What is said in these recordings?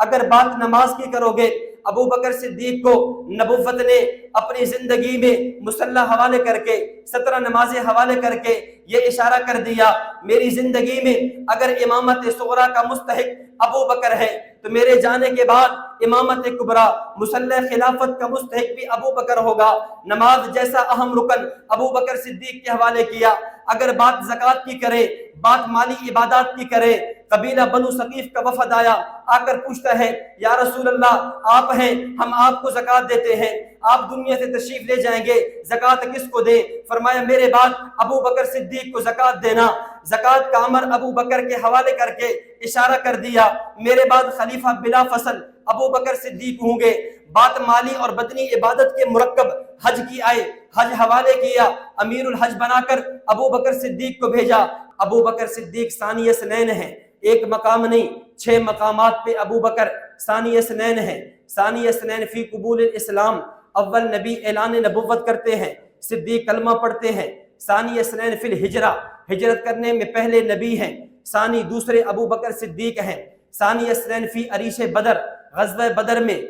اگر بات نماز کی کرو گے، ابو بکر صدیق کو نبوت نے اپنی زندگی میں مصلی حوالے کر کے 17 نمازیں حوالے کر کے یہ اشارہ کر دیا، میری زندگی میں اگر امامت صغریٰ کا مستحق ابو بکر ہے تو میرے جانے کے بعد امامت کبریٰ مصلی خلافت کا مستحق بھی ابو بکر ہوگا۔ نماز جیسا اہم رکن ابو بکر صدیق کے حوالے کیا۔ اگر بات زکوٰۃ کی کرے، بات مالی عبادات کی کرے، قبیلہ بنو ثقیف کا وفد آیا، آ کر پوچھتا ہے یا رسول اللہ آپ ہیں، ہم آپ کو زکوٰۃ دیتے ہیں، آپ دنیا سے تشریف لے جائیں گے، زکوٰۃ کس کو دیں؟ فرمایا میرے بعد ابو بکر صدیق کو زکوٰۃ دینا۔ زکوٰۃ کا امر ابو بکر کے حوالے کر کے اشارہ کر دیا، میرے بعد خلیفہ بلا فصل ابو بکر صدیق ہوں گے۔ بات مالی اور بدنی عبادت کے مرکب حج کی آئے، حج حوالے کیا، امیر الحج بنا کر ابو بکر صدیق کو بھیجا۔ ابو بکر صدیق ثانی اثنین ہیں، ایک مقام نہیں 6 مقامات پہ ابو بکر ثانی اثنین ہیں۔ ثانی اثنین فی قبول الاسلام، اول نبی اعلان نبوت کرتے ہیں، صدیق کلمہ پڑھتے ہیں۔ ثانی اثنین فی الہجرہ، ہجرت کرنے میں پہلے نبی ہیں۔ ثانی دوسرے ابو بکر صدیق ہیں۔ ثانی اثنین فی عریش بدر، غزوہ بدر میں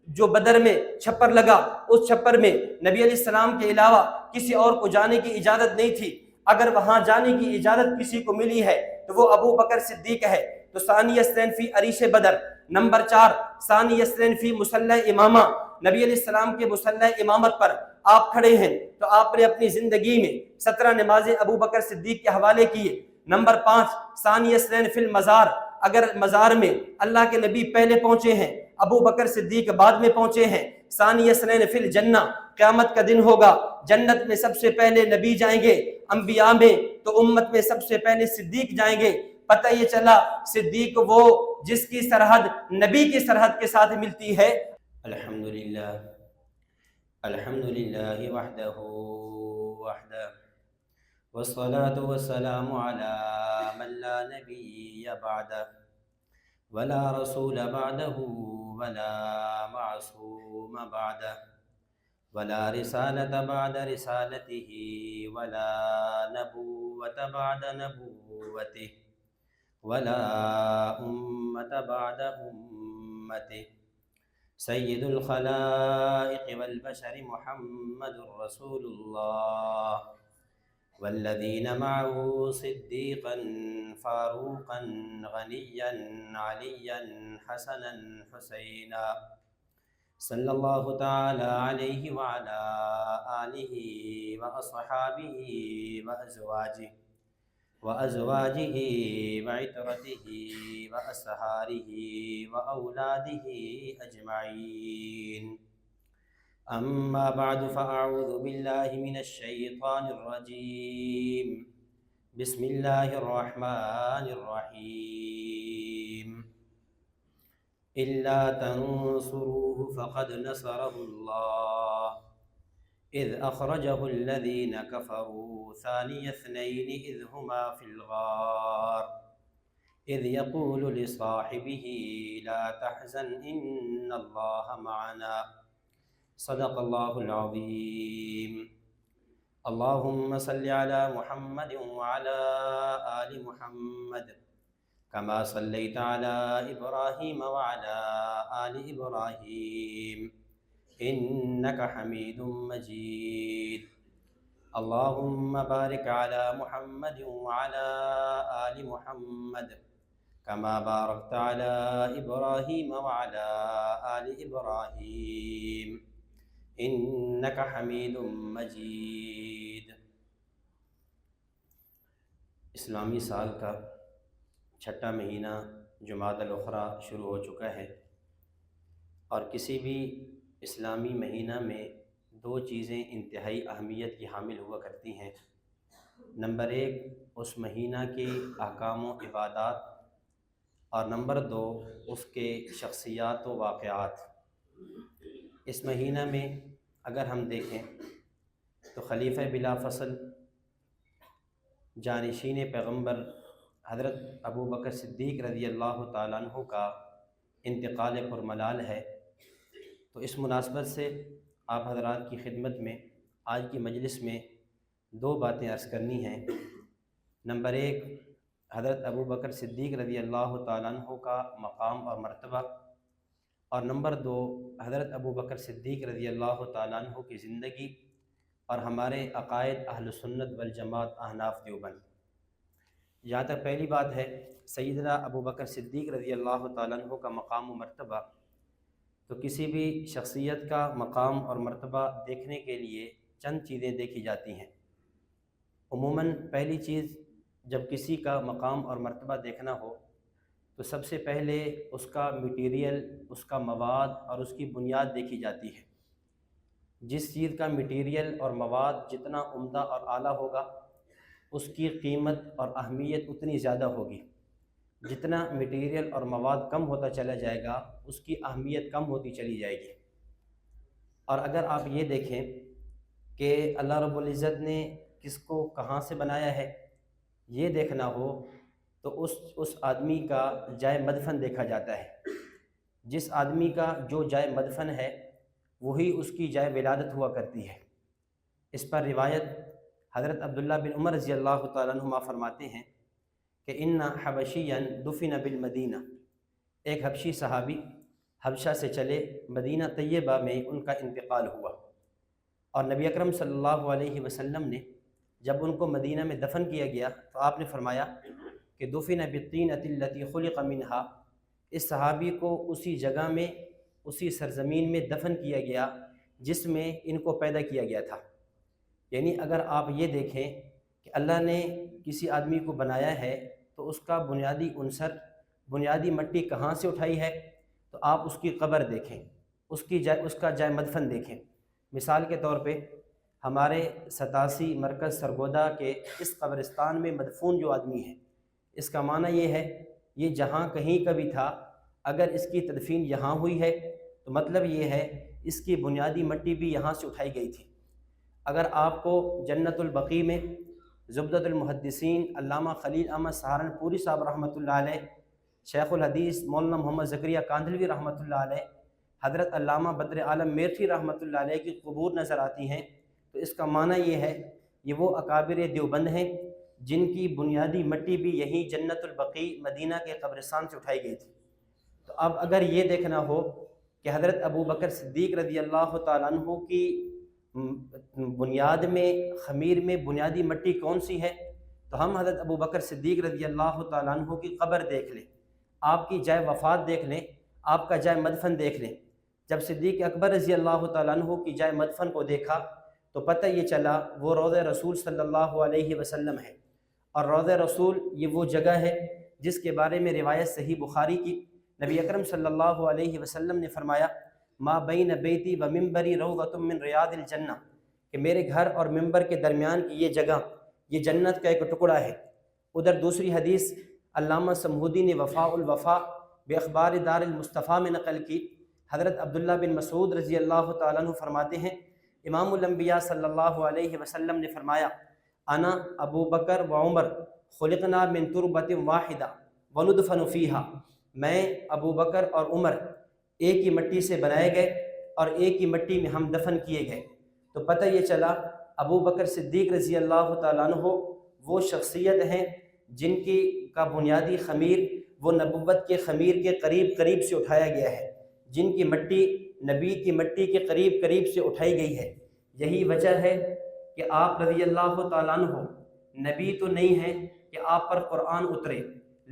جو بدر میں چھپر لگا، اس چھپر میں نبی علیہ السلام کے علاوہ کسی اور کو جانے کی اجازت نہیں تھی، اگر وہاں جانے کی اجازت کسی کو ملی ہے تو وہ ابو بکر صدیق ہے۔ تو ثانی اثنین فی عریش بدر۔ نمبر 4 ثانی اثنین فی مصلی امامہ، نبی علیہ السلام کے مصلی امامت پر آپ کھڑے ہیں تو آپ نے اپنی زندگی میں 17 نمازیں ابو بکر صدیق کے حوالے کیے۔ نمبر 5 ثانی اثنین فی المزار، اگر مزار میں اللہ کے نبی پہلے پہنچے ہیں، ابو بکر صدیق بعد میں پہنچے ہیں۔ ثانی اثنین فی الجنہ، قیامت کا دن ہوگا، جنت میں سب سے پہلے نبی جائیں گے، انبیاء میں تو امت میں سب سے پہلے صدیق جائیں گے۔ پتہ یہ چلا صدیق وہ جس کی سرحد نبی کی سرحد کے ساتھ ملتی ہے۔ الحمدللہ الحمدللہ وحدہ وحدہ والصلاة والسلام على من لا نبی بعدہ ولا رسول بعدہ ولا معصوم بعدہ ولا رسالة بعد رسالته ولا نبوة بعد نبوته ولا أمة بعد أمته سید الخلائق والبشر محمد رسول اللہ والذین معه صدیقا فاروقا غنیا علیا حسنا حسینا صلی اللہ تعالی علیہ وعلی آلہ وأصحابہ وأزواجه وعترته وأصهاره وأولاده أجمعين أما بعد فأعوذ بالله من الشيطان الرجيم بسم الله الرحمن الرحيم إلا تنصروه فقد نصره الله إذ أخرجه الذين كفروا ثاني اثنين إذ هما في الغار إذ يقول لصاحبه لا تحزن إن الله معنا صدق الله العظيم اللهم صل على محمد وعلى آل محمد كما صليت على إبراهيم وعلى آل إبراهيم إنك حميد مجيد اللهم بارك على محمد وعلى آل محمد كما باركت على إبراهيم وعلى آل إبراهيم إنك حميد مجيد۔ اسلامی سال کا 6واں مہینہ جمادی الاخری شروع ہو چکا ہے، اور کسی بھی اسلامی مہینہ میں 2 چیزیں انتہائی اہمیت کی حامل ہوا کرتی ہیں۔ نمبر 1 اس مہینہ کے احکام و عبادات، اور نمبر 2 اس کے شخصیات و واقعات۔ اس مہینہ میں اگر ہم دیکھیں تو خلیفہ بلا فصل جانشین پیغمبر حضرت ابو بکر صدیق رضی اللہ تعالیٰ عنہ کا انتقال پرملال ہے۔ تو اس مناسبت سے آپ حضرات کی خدمت میں آج کی مجلس میں 2 باتیں عرض کرنی ہیں۔ نمبر 1 حضرت ابو بکر صدیق رضی اللہ تعالیٰ عنہ کا مقام اور مرتبہ، اور نمبر 2 حضرت ابو بکر صدیق رضی اللہ تعالیٰ عنہ کی زندگی اور ہمارے عقائد اہل سنت والجماعت احناف دیوبند۔ جہاں تک پہلی بات ہے سیدنا ابو بکر صدیق رضی اللہ تعالیٰ عنہ کا مقام و مرتبہ، تو کسی بھی شخصیت کا مقام اور مرتبہ دیکھنے کے لیے چند چیزیں دیکھی جاتی ہیں۔ عموماً پہلی چیز جب کسی کا مقام اور مرتبہ دیکھنا ہو تو سب سے پہلے اس کا میٹیریل، اس کا مواد اور اس کی بنیاد دیکھی جاتی ہے۔ جس چیز کا میٹیریل اور مواد جتنا عمدہ اور اعلیٰ ہوگا اس کی قیمت اور اہمیت اتنی زیادہ ہوگی۔ جتنا میٹیریل اور مواد کم ہوتا چلا جائے گا اس کی اہمیت کم ہوتی چلی جائے گی۔ اور اگر آپ یہ دیکھیں کہ اللہ رب العزت نے کس کو کہاں سے بنایا ہے، یہ دیکھنا ہو تو اس آدمی کا جائے مدفن دیکھا جاتا ہے۔ جس آدمی کا جو جائے مدفن ہے وہی اس کی جائے ولادت ہوا کرتی ہے۔ اس پر روایت حضرت عبداللہ بن عمر رضی اللہ تعالیٰ عنہما فرماتے ہیں کہ ان حبشیًا دفن بالمدینہ، ایک حبشی صحابی حبشہ سے چلے، مدینہ طیبہ میں ان کا انتقال ہوا، اور نبی اکرم صلی اللہ علیہ وسلم نے جب ان کو مدینہ میں دفن کیا گیا تو آپ نے فرمایا کہ دفن بالطینۃ التی خلق منہا، اس صحابی کو اسی جگہ میں، اسی سرزمین میں دفن کیا گیا جس میں ان کو پیدا کیا گیا تھا۔ یعنی اگر آپ یہ دیکھیں کہ اللہ نے کسی آدمی کو بنایا ہے تو اس کا بنیادی عنصر، بنیادی مٹی کہاں سے اٹھائی ہے، تو آپ اس کی قبر دیکھیں، اس کا جائے مدفن دیکھیں۔ مثال کے طور پہ ہمارے 87 مرکز سرگودا کے اس قبرستان میں مدفون جو آدمی ہے، اس کا معنی یہ ہے یہ جہاں کہیں کا بھی تھا، اگر اس کی تدفین یہاں ہوئی ہے تو مطلب یہ ہے اس کی بنیادی مٹی بھی یہاں سے اٹھائی گئی تھی۔ اگر آپ کو جنت البقیع میں زبدۃ المحدثین علامہ خلیل احمد سہارنپوری صاحب رحمۃ اللہ علیہ، شیخ الحدیث مولانا محمد زکریا کاندھلوی رحمۃ اللہ علیہ، حضرت علامہ بدر عالم میرٹھی رحمۃ اللہ علیہ کی قبور نظر آتی ہیں تو اس کا معنی یہ ہے یہ وہ اکابر دیوبند ہیں جن کی بنیادی مٹی بھی یہیں جنت البقیع مدینہ کے قبرستان سے اٹھائی گئی تھی۔ تو اب اگر یہ دیکھنا ہو کہ حضرت ابو بکر صدیق رضی اللہ تعالیٰ عنہ کی بنیاد میں، خمیر میں بنیادی مٹی کون سی ہے، تو ہم حضرت ابو بکر صدیق رضی اللہ تعالیٰ عنہ کی قبر دیکھ لیں، آپ کی جائے وفات دیکھ لیں، آپ کا جائے مدفن دیکھ لیں۔ جب صدیق اکبر رضی اللہ تعالیٰ عنہ کی جائے مدفن کو دیکھا تو پتہ یہ چلا وہ روضہ رسول صلی اللہ علیہ وسلم ہے، اور روضہ رسول یہ وہ جگہ ہے جس کے بارے میں روایت صحیح بخاری کی، نبی اکرم صلی اللہ علیہ وسلم نے فرمایا ما بین بیتی و ممبری روضۃ من ریاض الجنہ، کہ میرے گھر اور ممبر کے درمیان کی یہ جگہ یہ جنت کا ایک ٹکڑا ہے۔ ادھر دوسری حدیث علامہ سمہودی نے وفاء الوفا باخبار دار المصطفیٰ میں نقل کی، حضرت عبداللہ بن مسعود رضی اللہ تعالیٰ عنہ فرماتے ہیں امام الانبیاء صلی اللہ علیہ وسلم نے فرمایا انا ابو بکر و عمر خلقنا من تربۃ واحدہ وندفن فیہا، میں ابو بکر اور عمر ایک ہی مٹی سے بنائے گئے اور ایک ہی مٹی میں ہم دفن کیے گئے۔ تو پتہ یہ چلا ابو بکر صدیق رضی اللہ تعالیٰ عنہ وہ شخصیت ہیں جن کی کا بنیادی خمیر وہ نبوت کے خمیر کے قریب قریب سے اٹھایا گیا ہے، جن کی مٹی نبی کی مٹی کے قریب قریب سے اٹھائی گئی ہے۔ یہی وجہ ہے کہ آپ رضی اللہ تعالیٰ عنہ نبی تو نہیں ہیں کہ آپ پر قرآن اترے،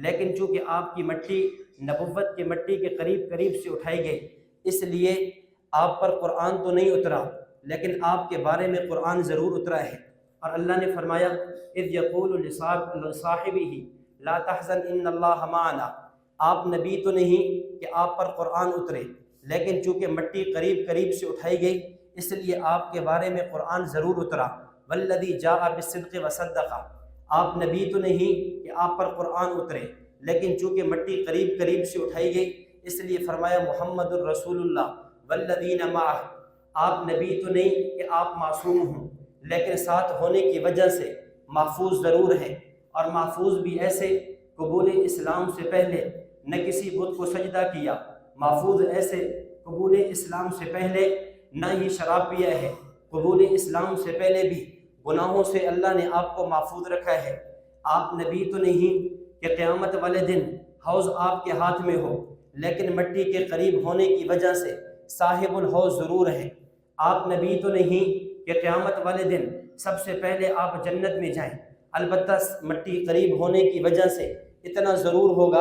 لیکن چونکہ آپ کی مٹی نبوت کے مٹی کے قریب قریب سے اٹھائی گئی اس لیے آپ پر قرآن تو نہیں اترا لیکن آپ کے بارے میں قرآن ضرور اترا ہے۔ اور اللہ نے فرمایا اذ یقول لصاحبہ لا تحزن ان اللہ معنا، آپ نبی تو نہیں کہ آپ پر قرآن اترے، لیکن چونکہ مٹی قریب قریب سے اٹھائی گئی اس لیے آپ کے بارے میں قرآن ضرور اترا۔ والذی جاء بالصدق وصدق، آپ نبی تو نہیں کہ آپ پر قرآن اترے، لیکن چونکہ مٹی قریب قریب سے اٹھائی گئی اس لیے فرمایا محمد الرسول اللہ والذین معہ، آپ نبی تو نہیں کہ آپ معصوم ہوں، لیکن ساتھ ہونے کی وجہ سے محفوظ ضرور ہیں، اور محفوظ بھی ایسے قبول اسلام سے پہلے نہ کسی بت کو سجدہ کیا، محفوظ ایسے قبول اسلام سے پہلے نہ ہی شراب پیا ہے، قبول اسلام سے پہلے بھی گناہوں سے اللہ نے آپ کو محفوظ رکھا ہے۔ آپ نبی تو نہیں کہ قیامت والے دن حوض آپ کے ہاتھ میں ہو، لیکن مٹی کے قریب ہونے کی وجہ سے صاحب الحوض ضرور ہیں۔ آپ نبی تو نہیں کہ قیامت والے دن سب سے پہلے آپ جنت میں جائیں، البتہ مٹی قریب ہونے کی وجہ سے اتنا ضرور ہوگا،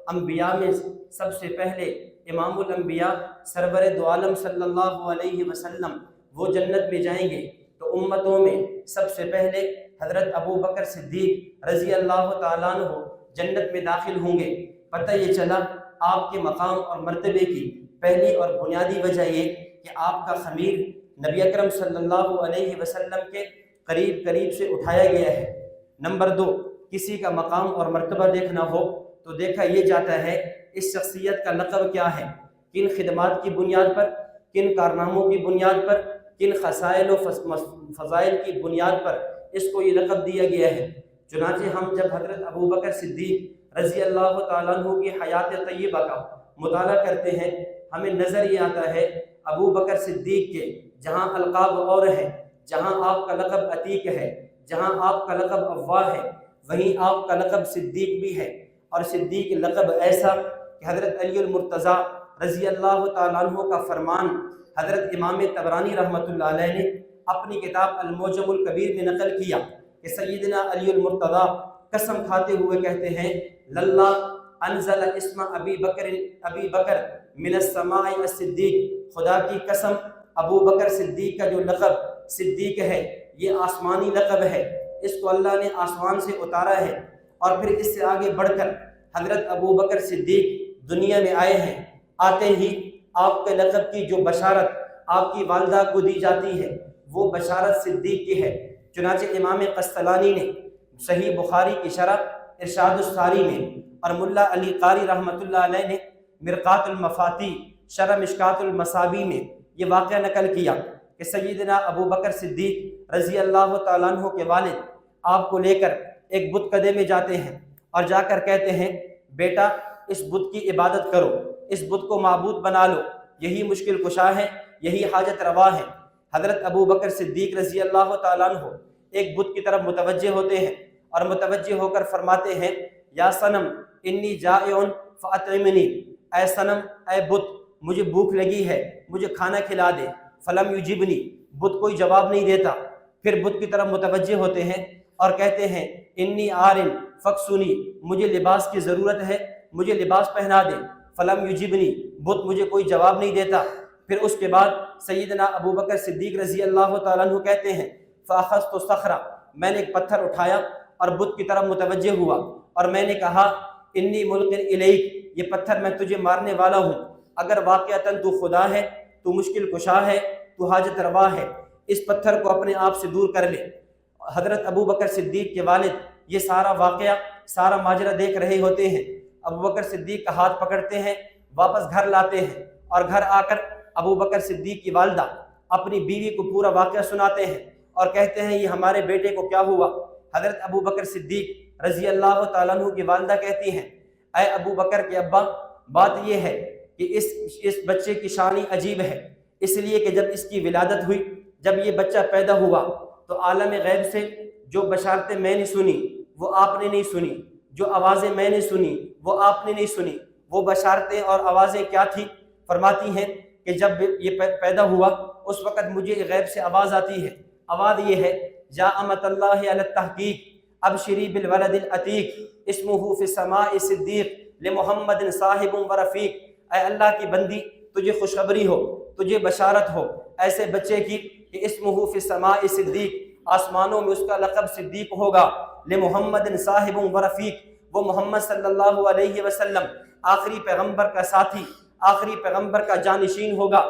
انبیاء میں سب سے پہلے امام الانبیاء سرور دو عالم صلی اللہ علیہ وسلم وہ جنت میں جائیں گے، تو امتوں میں سب سے پہلے حضرت ابو بکر صدیق رضی اللہ تعالیٰ عنہ جنت میں داخل ہوں گے۔ پتہ یہ چلا آپ کے مقام اور مرتبے کی پہلی اور بنیادی وجہ یہ کہ آپ کا خمیر نبی اکرم صلی اللہ علیہ وسلم کے قریب قریب سے اٹھایا گیا ہے۔ نمبر 2، کسی کا مقام اور مرتبہ دیکھنا ہو تو دیکھا یہ جاتا ہے اس شخصیت کا لقب کیا ہے، کن خدمات کی بنیاد پر، کن کارناموں کی بنیاد پر، کن خصائل و فضائل کی بنیاد پر اس کو یہ لقب دیا گیا ہے۔ چنانچہ ہم جب حضرت ابو بکر صدیق رضی اللہ تعالیٰ عنہ کی حیات طیبہ کا مطالعہ کرتے ہیں، ہمیں نظر یہ آتا ہے ابو بکر صدیق کے جہاں القاب اور ہیں، جہاں آپ کا لقب عتیق ہے، جہاں آپ کا لقب افواہ ہے، وہیں آپ کا لقب صدیق بھی ہے۔ اور صدیق لقب ایسا کہ حضرت علی المرتضیٰ رضی اللہ تعالیٰ عنہ کا فرمان حضرت امام طبرانی رحمۃ اللہ علیہ نے اپنی کتاب المعجم الکبیر میں نقل کیا کہ سیدنا علی المرتضیٰ قسم کھاتے ہوئے کہتے ہیں للہ انزل اسم ابی بکر من السماء الصدیق، خدا کی قسم ابو بکر صدیق کا جو لقب صدیق ہے یہ آسمانی لقب ہے، اس کو اللہ نے آسمان سے اتارا ہے۔ اور پھر اس سے آگے بڑھ کر حضرت ابو بکر صدیق دنیا میں آئے ہیں، آتے ہی آپ کے لقب کی جو بشارت آپ کی والدہ کو دی جاتی ہے وہ بشارت صدیق کی ہے۔ چنانچہ امام قسطلانی نے صحیح بخاری کی شرح ارشاد الساری میں اور ملا علی قاری رحمۃ اللہ علیہ نے مرقات المفاتیح شرح مشکات المصابیح میں یہ واقعہ نقل کیا کہ سیدنا ابو بکر صدیق رضی اللہ تعالیٰ عنہ کے والد آپ کو لے کر ایک بت کدے میں جاتے ہیں اور جا کر کہتے ہیں بیٹا اس بت کی عبادت کرو، اس بت کو معبود بنا لو، یہی مشکل کشا ہے، یہی حاجت روا ہے۔ حضرت ابو بکر صدیق رضی اللہ تعالیٰ عنہ ایک بت کی طرف متوجہ ہوتے ہیں اور متوجہ ہو کر فرماتے ہیں یا صنم انی جائع فاطعمنی، اے صنم، اے بت، مجھے بھوک لگی ہے، مجھے کھانا کھلا دے۔ فلم یجبنی، بت کوئی جواب نہیں دیتا۔ پھر بت کی طرف متوجہ ہوتے ہیں اور کہتے ہیں انی عارن فکسونی، مجھے لباس کی ضرورت ہے، مجھے لباس پہنا دے۔ فلم یجبنی، بت مجھے کوئی جواب نہیں دیتا۔ پھر اس کے بعد سیدنا ابو بکر صدیق رضی اللہ تعالیٰ عنہ کہتے ہیں فاخذت صخرہ، میں نے ایک پتھر اٹھایا اور بت کی طرف متوجہ ہوا اور میں نے کہا انی ملق الیک، یہ پتھر میں تجھے مارنے والا ہوں، اگر واقعتاً تو خدا ہے، تو مشکل کشا ہے، تو حاجت روا ہے، اس پتھر کو اپنے آپ سے دور کر لے۔ حضرت ابو بکر صدیق کے والد یہ سارا واقعہ، سارا ماجرا دیکھ رہے ہوتے ہیں۔ ابو بکر صدیق کا ہاتھ پکڑتے ہیں، واپس گھر لاتے ہیں اور گھر آ کر ابو بکر صدیق کی والدہ اپنی بیوی کو پورا واقعہ سناتے ہیں اور کہتے ہیں یہ ہمارے بیٹے کو کیا ہوا۔ حضرت ابو بکر صدیق رضی اللہ تعالیٰ عنہ کی والدہ کہتی ہیں اے ابو بکر کے ابا، بات یہ ہے کہ اس بچے کی شانی عجیب ہے، اس لیے کہ جب اس کی ولادت ہوئی، جب یہ بچہ پیدا ہوا تو عالم غیب سے جو بشارتیں میں نے سنی وہ آپ نے نہیں سنی، جو آوازیں میں نے سنی وہ آپ نے نہیں سنی۔ وہ بشارتیں اور آوازیں کیا تھی؟ فرماتی ہیں کہ جب یہ پیدا ہوا اس وقت مجھے غیب سے آواز آتی ہے، آواز یہ ہے جا امت اللہ علی التحقیق ابشری بالولد العتیق اسمہ فی السماء صدیق لمحمد صاحب و رفیق، اے اللہ کی بندی تجھے خوشخبری ہو، تجھے بشارت ہو ایسے بچے کی کہ اسمہ فی السماء صدیق، آسمانوں میں اس کا لقب صدیق ہوگا، لمحمد صاحب و رفیق، وہ محمد صلی اللہ علیہ وسلم آخری پیغمبر کا ساتھی، آخری پیغمبر کا جانشین ہوگا۔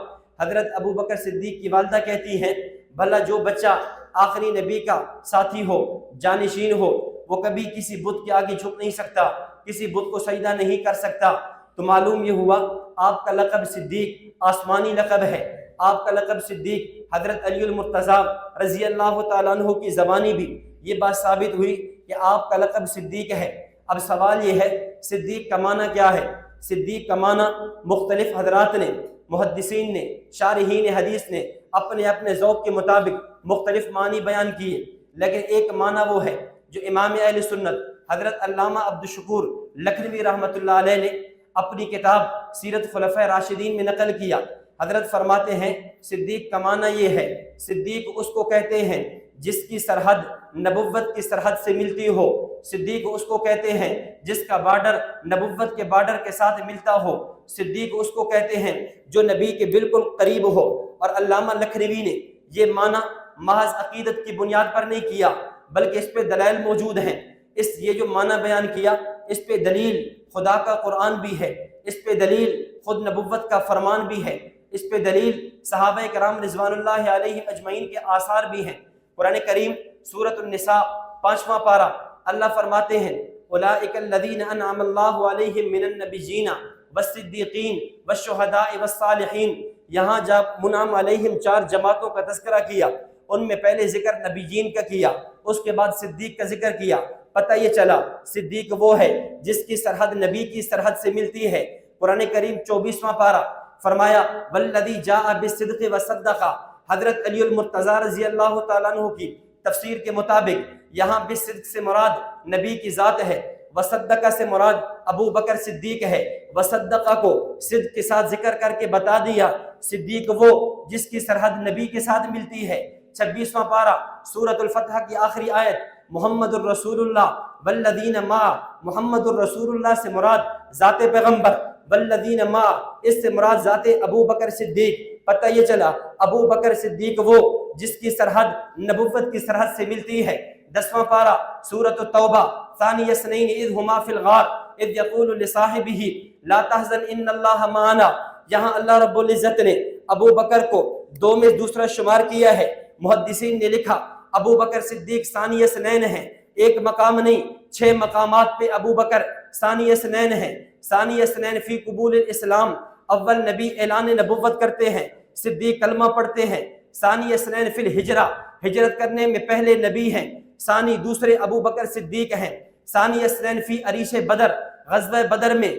حضرت ابو بکر صدیق کی والدہ کہتی ہیں بھلا جو بچہ آخری نبی کا ساتھی ہو، جانشین ہو، وہ کبھی کسی بت کے آگے جھک نہیں سکتا، کسی بت کو سجدہ نہیں کر سکتا، تو معلوم یہ ہوا آپ کا لقب صدیق آسمانی لقب ہے، آپ کا لقب صدیق حضرت علی المرتضیٰ رضی اللہ تعالیٰ عنہ کی زبانی بھی یہ بات ثابت ہوئی کہ آپ کا لقب صدیق ہے۔ اب سوال یہ ہے صدیق کا معنی کیا ہے؟ صدیق کا معنی مختلف حضرات نے، محدثین نے، شارحین حدیث نے اپنے اپنے ذوق کے مطابق مختلف معنی بیان کیے، لیکن ایک معنی وہ ہے جو امام اہل سنت حضرت علامہ عبدالشکور لکھنوی رحمۃ اللہ علیہ نے اپنی کتاب سیرت خلفۂ راشدین میں نقل کیا۔ حضرت فرماتے ہیں صدیق کا معنی یہ ہے، صدیق اس کو کہتے ہیں جس کی سرحد نبوت کی سرحد سے ملتی ہو، صدیق اس کو کہتے ہیں جس کا بارڈر نبوت کے بارڈر کے ساتھ ملتا ہو، صدیق اس کو کہتے ہیں جو نبی کے بالکل قریب ہو۔ اور علامہ لکھنوی نے یہ معنی محض عقیدت کی بنیاد پر نہیں کیا، بلکہ اس پہ دلائل موجود ہیں۔ یہ جو معنی بیان کیا اس پہ دلیل خدا کا قرآن بھی ہے، اس پہ دلیل خود نبوت کا فرمان بھی ہے، اس پہ دلیل صحابہ کرام رضوان اللہ علیہم اجمعین کے آثار بھی ہیں۔ قرآن کریم سورۃ النساء 5واں پارہ اللہ فرماتے ہیں اولئک الذین انعم اللہ علیہم من النبیین والصدیقین والشہداء والصالحین۔ یہاں جب منعم علیہم 4 جماعتوں کا تذکرہ کیا، ان میں پہلے ذکر نبیین کا کیا، اس کے بعد صدیق کا ذکر کیا۔ پتہ یہ چلا صدیق وہ ہے جس کی سرحد نبی کی سرحد سے ملتی ہے۔ قرآن کریم 24واں پارہ فرمایا والذی جاء بالصدق وصدق۔ حضرت علی المرتضیٰ رضی اللہ تعالیٰ عنہ کی تفسیر کے مطابق یہاں بالصدق سے مراد نبی کی ذات ہے، وصدق سے مراد ابو بکر صدیق ہے۔ وصدق کو صدق کے ساتھ ذکر کر کے بتا دیا صدیق وہ جس کی سرحد نبی کے ساتھ ملتی ہے۔ 26واں پارہ سورۃ الفتح کی آخری آیت محمد الرسول اللہ والذین معہ، محمد الرسول اللہ سے مراد ذات پیغمبر، والذین معہ اس سے مراد ذات ابو بکر صدیق۔ پتہ یہ چلا ابو بکر صدیق وہ جس کی سرحد نبوت کی سرحد سے ملتی ہے۔ 10واں پارہ سورۃ التوبہ ثانی اثنین اذ ہما فی الغار اذ یقول لصاحبہ لا تحزن ان اللہ معنا۔ یہاں اللہ رب العزت نے ابو بکر کو 2 میں دوسرا شمار کیا ہے۔ محدثین نے لکھا ابو بکر صدیق ثانی اثنین ہیں، ایک مقام نہیں 6 مقامات پہ ابو بکر ثانی اثنین ہیں۔ ثانی اثنین فی قبول الاسلام، اول نبی اعلان نبوت کرتے ہیں، صدیق کلمہ پڑھتے ہیں۔ ثانی اثنین فی الہجرہ، ہجرت کرنے میں پہلے نبی ہیں۔ ثانی دوسرے ابو بکر صدیق ہیں۔ ثانی اثنین فی عریش بدر، غزوہ بدر میں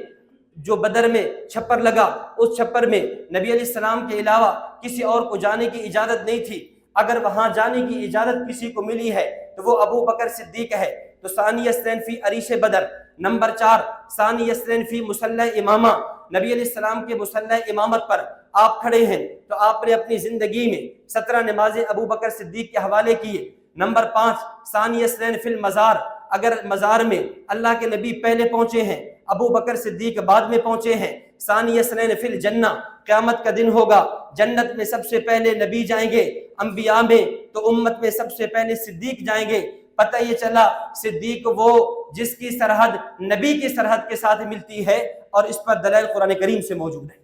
جو بدر میں چھپر لگا، اس چھپر میں نبی علیہ السلام کے علاوہ کسی اور کو جانے کی اجازت نہیں تھی، اگر وہاں جانے کی اجازت کسی کو ملی ہے تو وہ ابو بکر صدیق ہے۔ تو ثانی اثنین فی عریش بدر۔ نمبر 4 ثانی اثنین فی مصلی امامہ، نبی علیہ السلام کے مصلی امامت پر آپ کھڑے ہیں تو آپ نے اپنی زندگی میں 17 نمازیں ابو بکر صدیق کے حوالے کیے۔ نمبر 5 ثانی اثنین فی المزار، اگر مزار میں اللہ کے نبی پہلے پہنچے ہیں، ابو بکر صدیق بعد میں پہنچے ہیں۔ ثانی اثنین فی الجنہ، قیامت کا دن ہوگا، جنت میں سب سے پہلے نبی جائیں گے، انبیاء میں تو امت میں سب سے پہلے صدیق جائیں گے۔ پتہ یہ چلا صدیق وہ جس کی سرحد نبی کی سرحد کے ساتھ ملتی ہے، اور اس پر دلائل قرآن کریم سے موجود ہے۔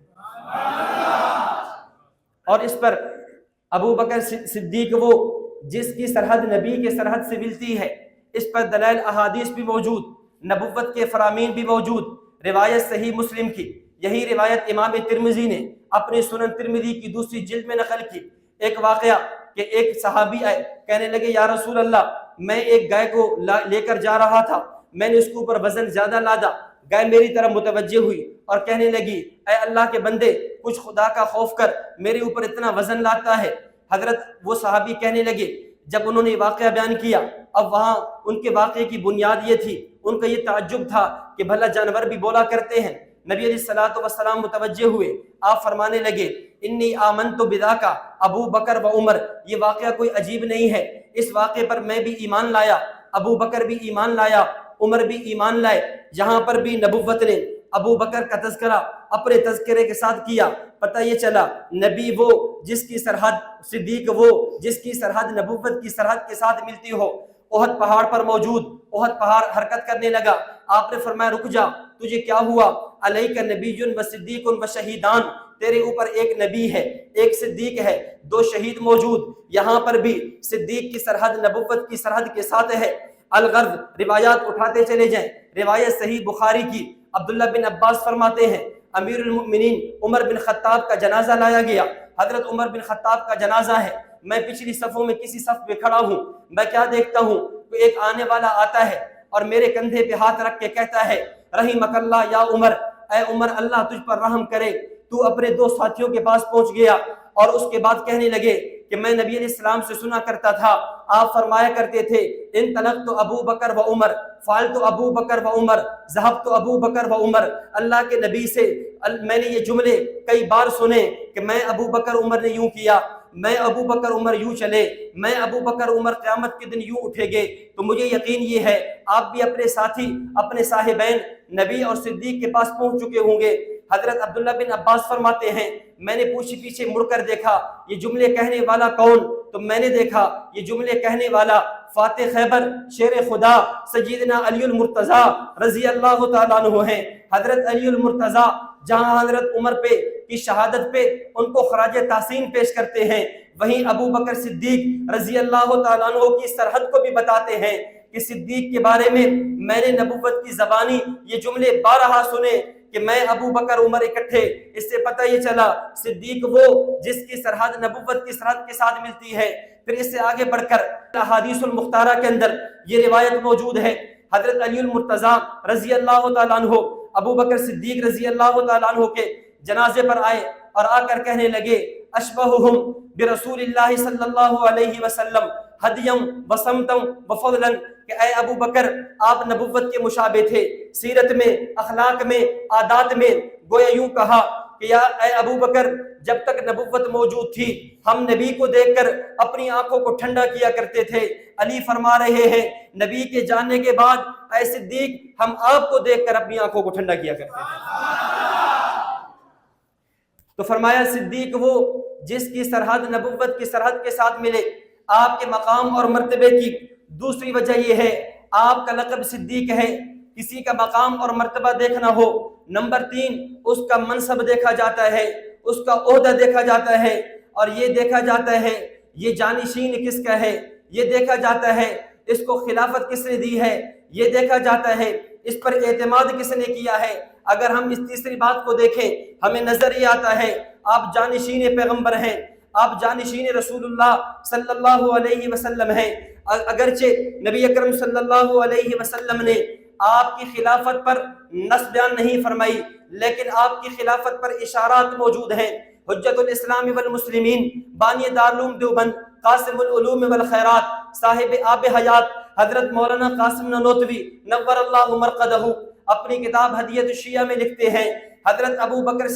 اور اس پر ابو بکر صدیق وہ جس کی سرحد نبی کے سرحد سے ملتی ہے، اس پر دلائل احادیث بھی موجود، نبوت کے فرامین بھی موجود۔ روایت صحیح مسلم کی، یہی روایت امام ترمذی نے اپنی سنن ترمذی کی 2 جلد میں نقل کی۔ ایک واقعہ کہ ایک صحابی آئے، کہنے لگے یا رسول اللہ میں ایک گائے کو لے کر جا رہا تھا، میں نے اس کے اوپر وزن زیادہ لادا، گائے میری طرف متوجہ ہوئی اور کہنے لگی اے اللہ کے بندے کچھ خدا کا خوف کر، میرے اوپر اتنا وزن لاتا ہے۔ حضرت وہ صحابی کہنے لگے جب انہوں نے واقعہ بیان کیا، اب وہاں ان کے واقعے کی بنیاد یہ تھی، ان کا یہ تعجب تھا کہ بھلا جانور بھی بولا کرتے ہیں۔ نبی علیہ الصلوۃ والسلام متوجہ ہوئے، آپ فرمانے لگے انی آمنت بذاک ابو بکر و عمر، یہ واقعہ کوئی عجیب نہیں ہے، اس واقعے پر میں بھی ایمان لایا، ابو بکر بھی ایمان لایا، عمر بھی ایمان لائے۔ یہاں پر بھی نبوت نے ابو بکر کا تذکرہ اپنے تذکرے کے ساتھ کیا۔ پتہ یہ چلا نبی وہ جس کی سرحد، صدیق وہ جس کی سرحد نبوت کی سرحد کے ساتھ ملتی ہو۔ احد پہاڑ پر موجود، احد پہاڑ حرکت کرنے لگا، آپ نے فرمایا رک جا، تجھے کیا ہوا؟ علیک نبی و صدیق و شہیدان، تیرے اوپر ایک نبی ہے، ایک صدیق ہے، 2 شہید موجود۔ یہاں پر بھی صدیق کی سرحد نبوت کی سرحد کے ساتھ ہے۔ الغرض روایات اٹھاتے چلے جائیں، روایت صحیح بخاری کی، عبداللہ بن عباس فرماتے ہیں امیر المؤمنین عمر بن خطاب کا جنازہ لایا گیا۔ حضرت عمر بن خطاب کا جنازہ ہے، میں پچھلی صفوں میں کسی صف پہ کھڑا ہوں، میں کیا دیکھتا ہوں کہ ایک آنے والا آتا ہے اور میرے کندھے پہ ہاتھ رکھ کے کہتا ہے رحمک اللہ یا عمر، اے عمر اللہ تجھ پر رحم کرے۔ تو اپنے 2 ساتھیوں کے پاس پہنچ گیا اور اس کے بعد کہنے لگے کہ میں نبی علیہ السلام سے سنا کرتا تھا آپ فرمایا کرتے تھے انطلقت ابو بکر و عمر فعلت ابو بکر و عمر ذهبت ابو بکر و عمر۔ اللہ کے نبی سے میں نے یہ جملے کئی بار سنے کہ میں ابو بکر عمر نے یوں کیا، میں ابو بکر عمر یوں چلے، میں ابو بکر عمر قیامت کے دن یوں اٹھے گے۔ تو مجھے یقین یہ ہے آپ بھی اپنے ساتھی اپنے صاحبین نبی اور صدیق کے پاس پہنچ چکے ہوں گے۔ حضرت عبداللہ بن عباس فرماتے ہیں میں نے پیچھے مڑ کر دیکھا یہ جملے کہنے والا کون؟ تو میں نے دیکھا یہ جملے کہنے والا فاتح خیبر شیر خدا سیدنا علی المرتضیٰ رضی اللہ تعالیٰ عنہ ہیں۔ حضرت علی المرتضیٰ جہاں حضرت عمر پہ کی شہادت پہ ان کو خراج تحسین پیش کرتے ہیں، وہیں ابو بکر صدیق رضی اللہ تعالیٰ عنہ کی سرحد کو بھی بتاتے ہیں کہ صدیق کے بارے میں نے نبوت کی زبانی یہ جملے بارہا سنے کہ میں ابو بکر عمر اکٹھے۔ اس سے پتہ یہ چلا صدیق وہ جس کی سرحد نبوت کی سرحد کے ساتھ ملتی ہے۔ پھر اس سے آگے بڑھ کر احادیث المختارہ کے اندر یہ روایت موجود ہے، حضرت علی المرتضیٰ رضی اللہ تعالیٰ عنہ ابو بکر صدیق رضی اللہ تعالیٰ عنہ کے جنازے پر آئے اور آ کر کہنے لگے اشبہہم برسول اللہ صلی اللہ علیہ وسلم ہدیم وسمتم وفضلا، کہ اے ابو بکر آپ نبوت کے مشابہ تھے سیرت میں، اخلاق میں، عادات میں۔ گویا یوں کہا کہ یا اے ابو بکر جب تک نبوت موجود تھی ہم نبی کو دیکھ کر اپنی آنکھوں کو ٹھنڈا کیا کرتے تھے۔ علی فرما رہے ہیں نبی کے جاننے کے بعد اے صدیق ہم آپ کو دیکھ کر اپنی آنکھوں کو ٹھنڈا کیا کرتے تھے۔ تو فرمایا صدیق وہ جس کی سرحد نبوت کی سرحد کے ساتھ ملے۔ آپ کے مقام اور مرتبے کی دوسری وجہ یہ ہے آپ کا لقب صدیق ہے، کسی کا مقام اور مرتبہ دیکھنا ہو، نمبر 3 اس کا منصب دیکھا جاتا ہے، اس کا عہدہ دیکھا جاتا ہے، اور یہ دیکھا جاتا ہے یہ جانشین کس کا ہے، یہ دیکھا جاتا ہے اس کو خلافت کس نے دی ہے، یہ دیکھا جاتا ہے اس پر اعتماد کس نے کیا ہے۔ اگر ہم اس تیسری بات کو دیکھیں ہمیں نظر یہ آتا ہے آپ جانشین پیغمبر ہیں، آپ جانشین رسول اللہ صلی اللہ علیہ وسلم ہیں۔ اگرچہ نبی اکرم صلی اللہ علیہ وسلم نے آپ کی خلافت پر نص بیان نہیں فرمائی، لیکن آپ کی خلافت پر اشارات موجود ہیں۔ حجت الاسلام والمسلمین بانی دارالعلوم دیوبند قاسم العلوم والخیرات صاحب آب حیات حضرت مولانا قاسم نانوتوی نور اللہ مرقدہ اپنی کتاب ہدیت الشیعہ میں لکھتے ہیں حضرت ابو بکر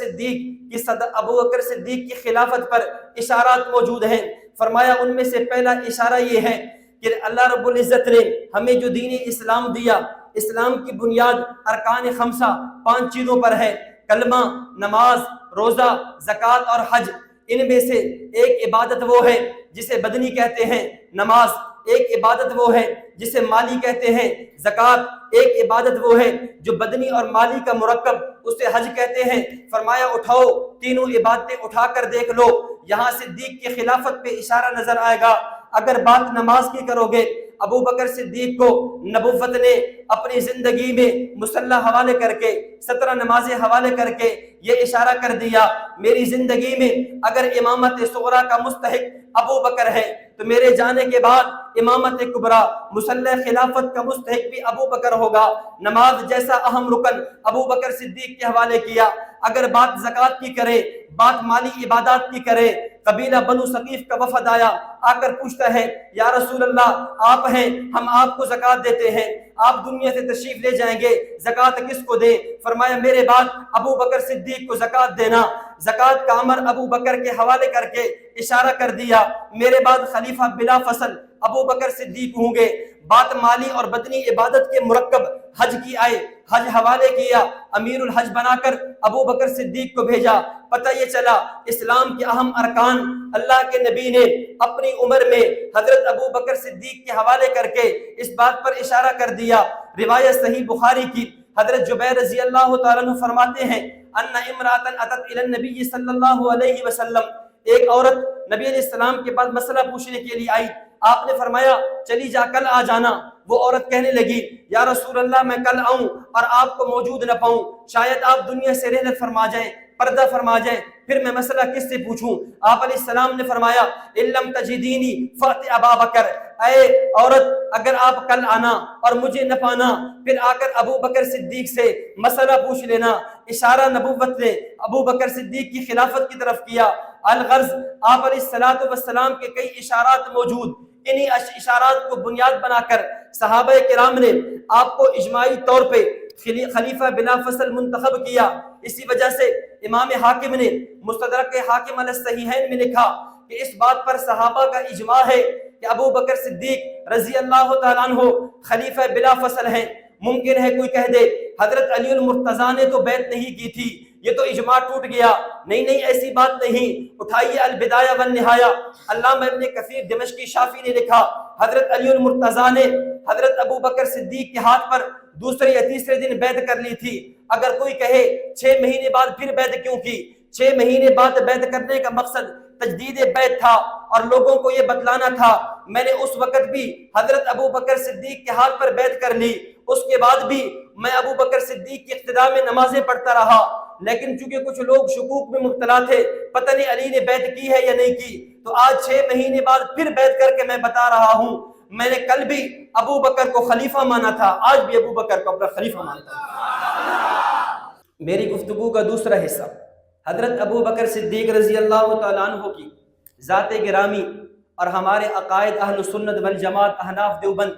صدیق کی خلافت پر اشارات موجود ہیں۔ فرمایا ان میں سے پہلا اشارہ یہ ہے کہ اللہ رب العزت نے ہمیں جو دین اسلام دیا، اسلام کی بنیاد ارکان خمسہ 5 چیزوں پر ہے، کلمہ، نماز، روزہ، زکوٰۃ اور حج۔ ان میں سے ایک عبادت وہ ہے جسے بدنی کہتے ہیں، نماز، ایک عبادت وہ ہے جسے مالی کہتے ہیں، زکوٰۃ، ایک عبادت وہ ہے جو بدنی اور مالی کا مرکب اسے حج کہتے ہیں۔ فرمایا اٹھاؤ تینوں عبادتیں اٹھا کر دیکھ لو، یہاں صدیق کی خلافت پہ اشارہ نظر آئے گا۔ اگر بات نماز کی کرو گے ابو بکر صدیق کو نبوت نے اپنی زندگی میں مسلح حوالے کر کے 17 نمازیں حوالے کر کے یہ اشارہ کر دیا میری زندگی میں اگر امامت صغریٰ کا مستحق ابو بکر ہے تو میرے جانے کے بعد امامت کبریٰ مسلح خلافت کا مستحق بھی ابو بکر ہوگا۔ نماز جیسا اہم رکن ابو بکر صدیق کے حوالے کیا۔ اگر بات زکوٰۃ کی کرے، بات مالی عبادات کی کرے، قبیلہ بنو ثقیف کا وفد آیا، آ کر پوچھتا ہے یا رسول اللہ آپ ہیں، ہم آپ کو زکوٰۃ دیتے ہیں، آپ دنیا سے تشریف لے جائیں گے، زکوٰۃ کس کو دیں؟ فرمایا میرے بعد ابو بکر صدیق کو زکوٰۃ دینا۔ زکوٰۃ کا امر ابو بکر کے حوالے کر کے اشارہ کر دیا میرے بعد خلیفہ بلا فصل ابو بکر صدیق ہوں گے۔ بات مالی اور بدنی عبادت کے مرکب حج کی آئے، حج حوالے کیا، امیر الحج بنا کر ابو بکر صدیق کو بھیجا۔ پتہ یہ چلا اسلام کے اہم ارکان اللہ کے نبی نے اپنی عمر میں حضرت ابو بکر صدیق کے حوالے کر کے اس بات پر اشارہ کر دیا۔ روایت صحیح بخاری کی حضرت جبیر رضی اللہ تعالیٰ عنہ فرماتے ہیں ان امرأۃ اتت الی النبی صلی اللہ علیہ وسلم، ایک عورت نبی علیہ السلام کے پاس مسئلہ پوچھنے کے لیے آئی، آپ نے فرمایا چلی جا کل آ جانا۔ وہ عورت کہنے لگی یا رسول اللہ میں کل آؤں اور آپ کو موجود نہ پاؤں، شاید آپ دنیا سے رحلت فرما جائیں، پردہ فرما جائیں، پھر میں مسئلہ کس سے پوچھوں؟ آپ علیہ السلام نے فرمایا ان لم تجدینی فأت ابا بکر، اے عورت اگر آپ کل آنا اور مجھے نہ پانا پھر آ کر ابو بکر صدیق سے مسئلہ پوچھ لینا۔ اشارہ نبوت نے ابو بکر صدیق کی خلافت کی طرف کیا۔ الغرض آپ علیہ السلام کے کئی اشارات موجود، انہی اشارات کو بنیاد بنا کر صحابہ کرام نے آپ کو اجماعی طور پہ خلیفہ بلا فصل منتخب کیا۔ اسی وجہ سے امام حاکم نے مستدرک حاکم علی الصحیحین میں لکھا کہ اس بات پر صحابہ کا اجماع ہے کہ ابو بکر صدیق رضی اللہ تعالیٰ عنہ خلیفہ بلا فصل ہیں۔ ممکن ہے کوئی کہہ دے حضرت علی المرتضیٰ نے تو بیعت نہیں کی تھی، یہ تو اجماع ٹوٹ گیا۔ نہیں، ایسی بات نہیں۔ اٹھائیے البدایہ والنہایہ، علامہ ابن کثیر دمشقی شافعی نے لکھا حضرت علی المرتضیٰ نے حضرت ابو بکر صدیق کے ہاتھ پر دوسرے یا تیسرے دن بیعت کر لی تھی۔ اگر کوئی کہے 6 مہینے بعد پھر بیعت کیوں کی؟ 6 مہینے بعد بیعت کرنے کا مقصد تجدید بیعت تھا اور لوگوں کو یہ بتلانا تھا میں نے اس وقت بھی حضرت ابو بکر صدیق کے ہاتھ پر بیعت کر لی، اس کے بعد بھی میں ابو بکر صدیق کی اقتداء میں نمازیں پڑھتا رہا۔ لیکن چونکہ کچھ لوگ شکوک میں مبتلا تھے، پتہ نہیں علی نے بیعت کی ہے یا نہیں کی، تو آج 6 مہینے بعد پھر بیعت کر کے میں بتا رہا ہوں میں نے کل بھی ابو بکر کو خلیفہ مانا تھا، آج بھی ابو بکر کو اپنا خلیفہ مانتا ہوں۔ میری گفتگو کا دوسرا حصہ حضرت ابو بکر صدیق رضی اللہ تعالیٰ عنہ کی ذات گرامی اور ہمارے عقائد اہل سنت والجماعت احناف دیوبند،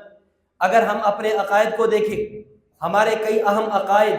اگر ہم اپنے عقائد کو دیکھیں، ہمارے کئی اہم عقائد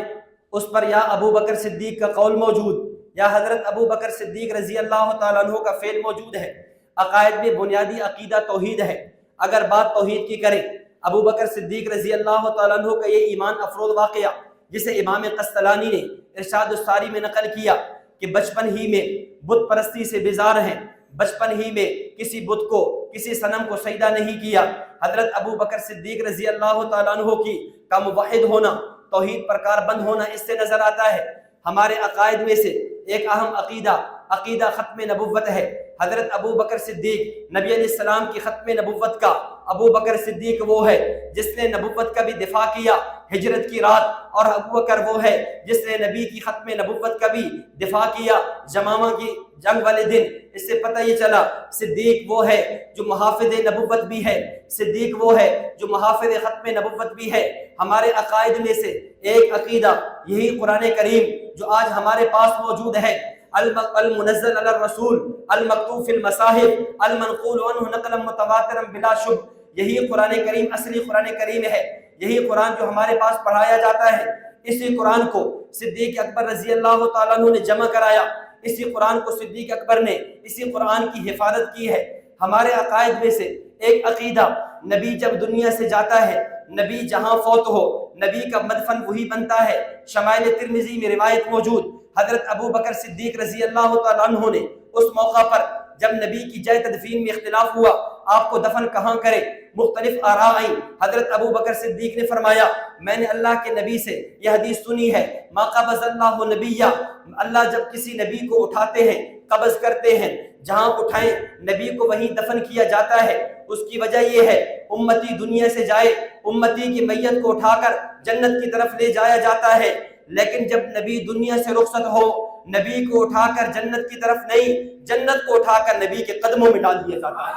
اس پر یا ابو بکر صدیق کا قول موجود یا حضرت ابو بکر صدیق رضی اللہ تعالیٰ عنہ کا فعل موجود ہے۔ عقائد میں بنیادی عقیدہ توحید ہے۔ اگر بات توحید کی کریں، ابو بکر صدیق رضی اللہ تعالیٰ عنہ کا یہ ایمان افروز واقعہ جسے امام قسطلانی نے ارشاد الساری میں نقل کیا کہ بچپن ہی میں بت پرستی سے بیزار ہیں، بچپن ہی میں کسی بت کو کسی صنم کو سجدہ نہیں کیا۔ حضرت ابو بکر صدیق رضی اللہ تعالیٰ عنہ کا موحد ہونا، توحید پر کاربند ہونا اس سے نظر آتا ہے۔ ہمارے عقائد میں سے ایک اہم عقیدہ ختم نبوت ہے۔ حضرت ابو بکر صدیق نبی علیہ السلام کی ختم نبوت کا، ابو بکر صدیق وہ ہے جس نے نبوت کا بھی دفاع کیا ہجرت کی رات، اور ابو بکر وہ ہے جس نے نبی کی ختم نبوت کا بھی دفاع کیا یمامہ کی جنگ والے دن۔ اس سے پتہ یہ چلا صدیق وہ ہے جو محافظ نبوت بھی ہے، صدیق وہ ہے جو محافظ ختم نبوت بھی ہے۔ ہمارے عقائد میں سے ایک عقیدہ یہی قرآن کریم جو آج ہمارے پاس موجود ہے، المنزل علی الرسول المکتوب فی المصاحف المنقول عنہ نقلا متواترا بلا شبہ، یہی قرآن کریم اصلی قرآن کریم ہے۔ یہی قرآن جو ہمارے پاس پڑھایا جاتا ہے، اسی قرآن کو صدیق اکبر رضی اللہ تعالیٰ عنہ نے جمع کرایا، اسی قرآن کو صدیق اکبر نے اسی قرآن کی حفاظت کی ہے۔ ہمارے عقائد میں سے ایک عقیدہ، نبی جب دنیا سے جاتا ہے، نبی جہاں فوت ہو نبی کا مدفن وہی بنتا ہے۔ شمائل ترمذی میں روایت موجود، حضرت ابو بکر صدیق رضی اللہ تعالیٰ عنہ نے اس موقع پر جب نبی کی جائے تدفین میں اختلاف ہوا آپ کو دفن کہاں کرے، مختلف آراء آئیں۔ حضرت ابو بکر صدیق نے فرمایا میں نے اللہ کے نبی سے یہ حدیث سنی ہے، ما قبض اللہ نبیہ، اللہ جب کسی نبی کو اٹھاتے ہیں قبض کرتے ہیں، جہاں اٹھائیں نبی کو وہیں دفن کیا جاتا ہے۔ اس کی وجہ یہ ہے امتی دنیا سے جائے، امتی کی میت کو اٹھا کر جنت کی طرف لے جایا جاتا ہے، لیکن جب نبی دنیا سے رخصت ہو نبی کو اٹھا کر جنت کی طرف نہیں، جنت کو اٹھا کر نبی کے قدموں میں ڈال دیا جاتا ہے۔